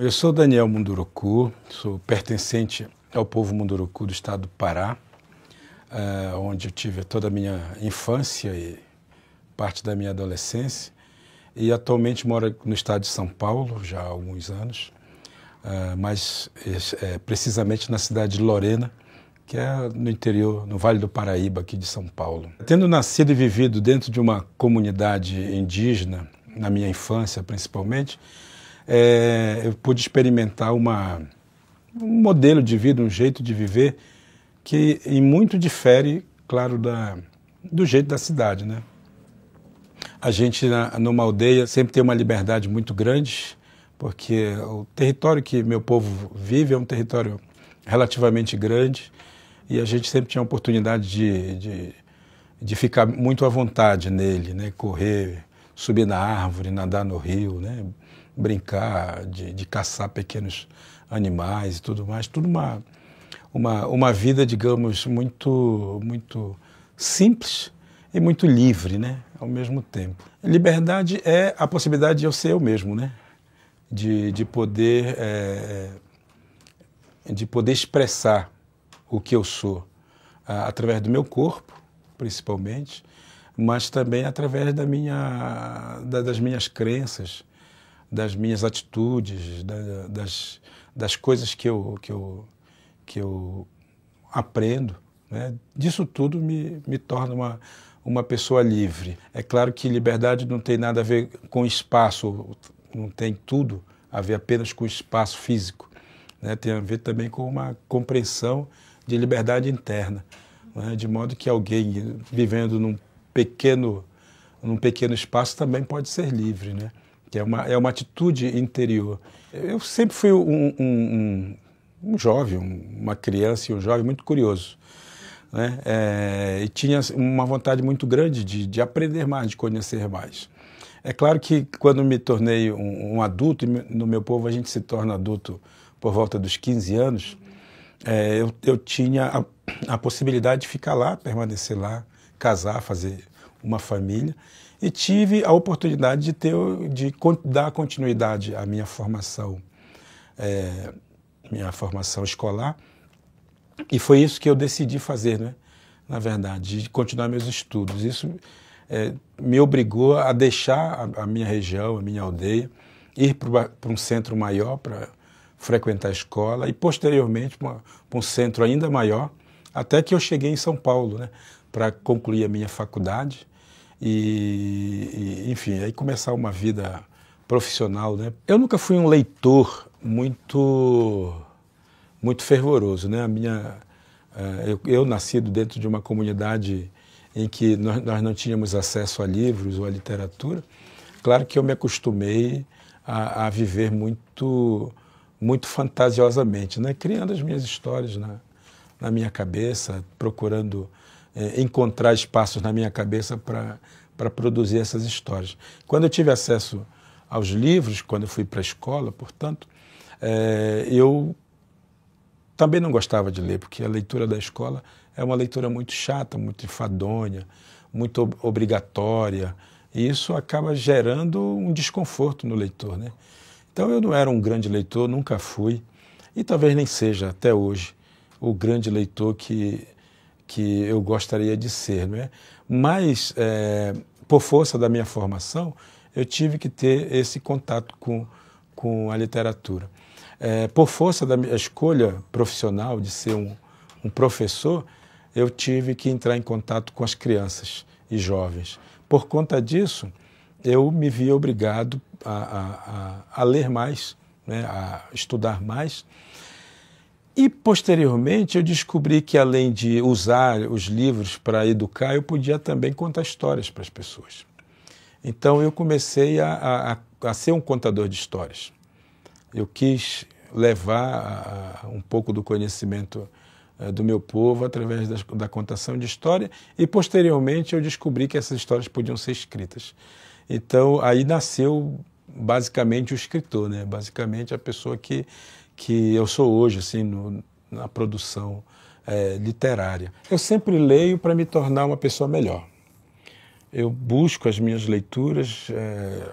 Eu sou Daniel Munduruku, sou pertencente ao povo Munduruku do estado do Pará, onde eu tive toda a minha infância e parte da minha adolescência, e atualmente moro no estado de São Paulo, já há alguns anos, mas precisamente na cidade de Lorena, que é no interior, no Vale do Paraíba, aqui de São Paulo. Tendo nascido e vivido dentro de uma comunidade indígena, na minha infância principalmente, eu pude experimentar um modelo de vida, um jeito de viver que em muito difere, claro, do jeito da cidade, né? A gente, numa aldeia, sempre tem uma liberdade muito grande, porque o território que meu povo vive é um território relativamente grande e a gente sempre tinha a oportunidade de ficar muito à vontade nele, né? Correr, subir na árvore, nadar no rio, né? Brincar, de caçar pequenos animais e tudo mais. Tudo uma vida, digamos, muito simples e muito livre, né? Ao mesmo tempo. Liberdade é a possibilidade de eu ser eu mesmo, né? De poder expressar o que eu sou através do meu corpo, principalmente, mas também através das minhas crenças, das minhas atitudes, das coisas que eu aprendo, né? Disso tudo me torna uma pessoa livre. É claro que liberdade não tem nada a ver com espaço, não tem tudo a ver apenas com espaço físico, né? Tem a ver também com uma compreensão de liberdade interna, né? De modo que alguém vivendo num pequeno espaço também pode ser livre, né? Que é uma atitude interior. Eu sempre fui um jovem, uma criança e um jovem muito curioso, né? E tinha uma vontade muito grande de aprender mais, de conhecer mais. É claro que quando me tornei um adulto, e no meu povo a gente se torna adulto por volta dos 15 anos, eu tinha a possibilidade de ficar lá, permanecer lá, casar, fazer uma família, e tive a oportunidade de dar continuidade à minha formação escolar, e foi isso que eu decidi fazer, né? Na verdade, de continuar meus estudos. Isso me obrigou a deixar a minha região, a minha aldeia, ir para um centro maior para frequentar a escola e, posteriormente, para um centro ainda maior, até que eu cheguei em São Paulo, né? Para concluir a minha faculdade enfim, aí começar uma vida profissional, né? Eu nunca fui um leitor muito fervoroso, né? Eu nascido dentro de uma comunidade em que nós não tínhamos acesso a livros ou a literatura, claro que eu me acostumei a viver muito fantasiosamente, né? Criando as minhas histórias na minha cabeça, procurando encontrar espaços na minha cabeça para produzir essas histórias. Quando eu tive acesso aos livros, quando eu fui para a escola, portanto, eu também não gostava de ler, porque a leitura da escola é uma leitura muito chata, muito enfadonha, muito obrigatória, e isso acaba gerando um desconforto no leitor, né? Então eu não era um grande leitor, nunca fui, e talvez nem seja até hoje o grande leitor que eu gostaria de ser, não é? Mas, por força da minha formação, eu tive que ter esse contato com a literatura. Por força da minha escolha profissional de ser um professor, eu tive que entrar em contato com as crianças e jovens. Por conta disso, eu me vi obrigado a ler mais, né? A estudar mais. E, posteriormente, eu descobri que, além de usar os livros para educar, eu podia também contar histórias para as pessoas. Então, eu comecei a ser um contador de histórias. Eu quis levar um pouco do conhecimento do meu povo através da contação de história e, posteriormente, eu descobri que essas histórias podiam ser escritas. Então, aí nasceu, basicamente, o escritor, né? Basicamente, a pessoa que eu sou hoje, assim, na produção literária. Eu sempre leio para me tornar uma pessoa melhor. Eu busco as minhas leituras,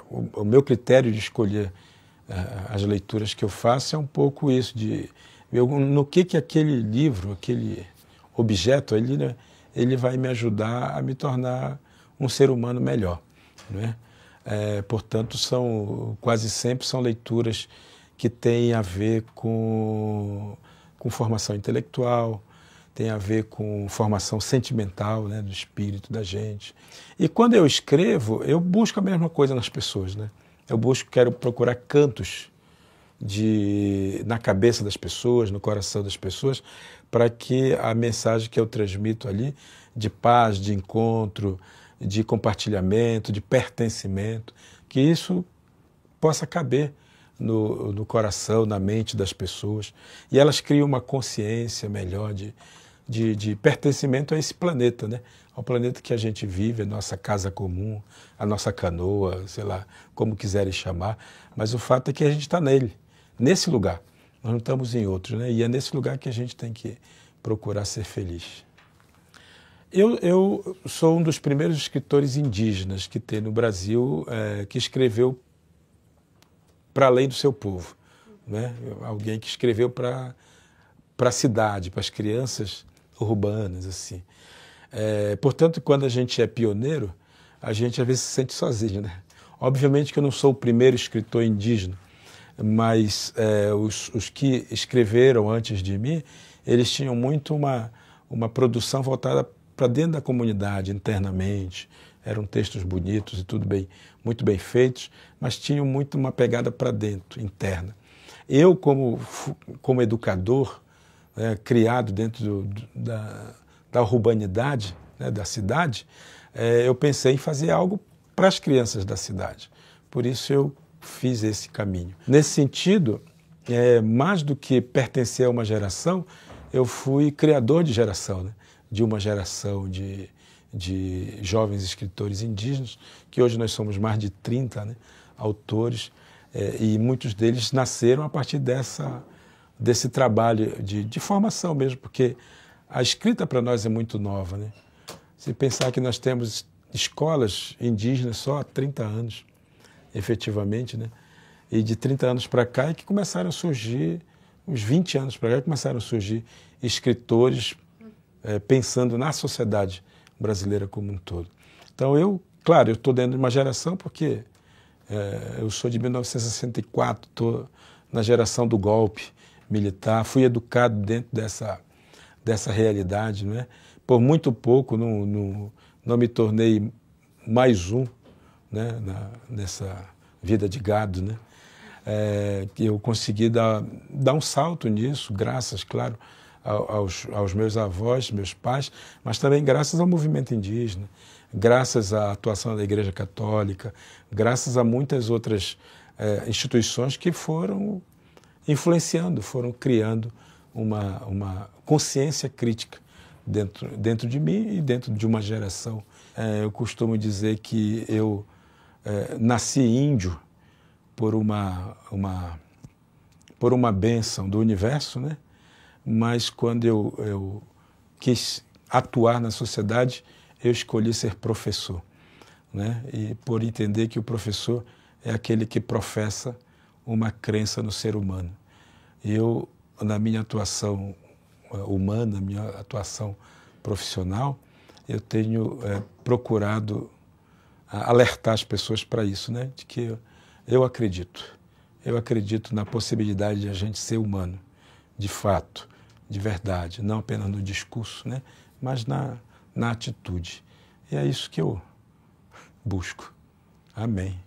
o meu critério de escolher as leituras que eu faço é um pouco isso, de no que aquele livro, aquele objeto, ele vai me ajudar a me tornar um ser humano melhor, não é? Portanto, quase sempre são leituras que têm a ver com formação intelectual, tem a ver com formação sentimental, né, do espírito da gente. E quando eu escrevo, eu busco a mesma coisa nas pessoas, né? Quero procurar cantos na cabeça das pessoas, no coração das pessoas, para que a mensagem que eu transmito ali, de paz, de encontro, de compartilhamento, de pertencimento, que isso possa caber no coração, na mente das pessoas, e elas criam uma consciência melhor de pertencimento a esse planeta, né? Ao planeta que a gente vive, a nossa casa comum, a nossa canoa, sei lá, como quiserem chamar, mas o fato é que a gente está nele, nesse lugar, nós não estamos em outro, né? E é nesse lugar que a gente tem que procurar ser feliz. Eu sou um dos primeiros escritores indígenas que tem no Brasil, que escreveu para além do seu povo, né? Alguém que escreveu para a cidade, para as crianças urbanas, assim. Portanto, quando a gente é pioneiro, a gente às vezes se sente sozinho, né? Obviamente que eu não sou o primeiro escritor indígena, mas os que escreveram antes de mim, eles tinham muito uma produção voltada para dentro da comunidade, internamente. Eram textos bonitos e muito bem feitos, mas tinham muito uma pegada para dentro, interna. Eu, como educador, criado dentro da urbanidade, né, da cidade, eu pensei em fazer algo para as crianças da cidade. Por isso eu fiz esse caminho. Nesse sentido, mais do que pertencer a uma geração, eu fui criador de geração, né? De uma geração de jovens escritores indígenas, que hoje nós somos mais de 30, né, autores, e muitos deles nasceram a partir desse trabalho de formação mesmo, porque a escrita para nós é muito nova, né? Se pensar que nós temos escolas indígenas só há 30 anos, efetivamente, né? E de 30 anos para cá é que começaram a surgir, uns 20 anos para cá, começaram a surgir escritores pensando na sociedade brasileira como um todo. Então claro, eu estou dentro de uma geração porque eu sou de 1964, estou na geração do golpe militar, fui educado dentro dessa realidade, não é? Por muito pouco não me tornei mais um, né, nessa vida de gado, né? Eu consegui dar um salto nisso, graças, claro, aos meus avós, meus pais, mas também graças ao movimento indígena, graças à atuação da Igreja Católica, graças a muitas outras instituições que foram influenciando, foram criando uma consciência crítica dentro de mim e dentro de uma geração. Eu costumo dizer que eu nasci índio por uma bênção do universo, né? Mas quando eu quis atuar na sociedade, eu escolhi ser professor, né? E por entender que o professor é aquele que professa uma crença no ser humano. Eu, na minha atuação humana, minha atuação profissional, eu tenho procurado alertar as pessoas para isso, né? De que eu acredito na possibilidade de a gente ser humano, de fato, de verdade, não apenas no discurso, né? Mas na atitude. E é isso que eu busco. Amém.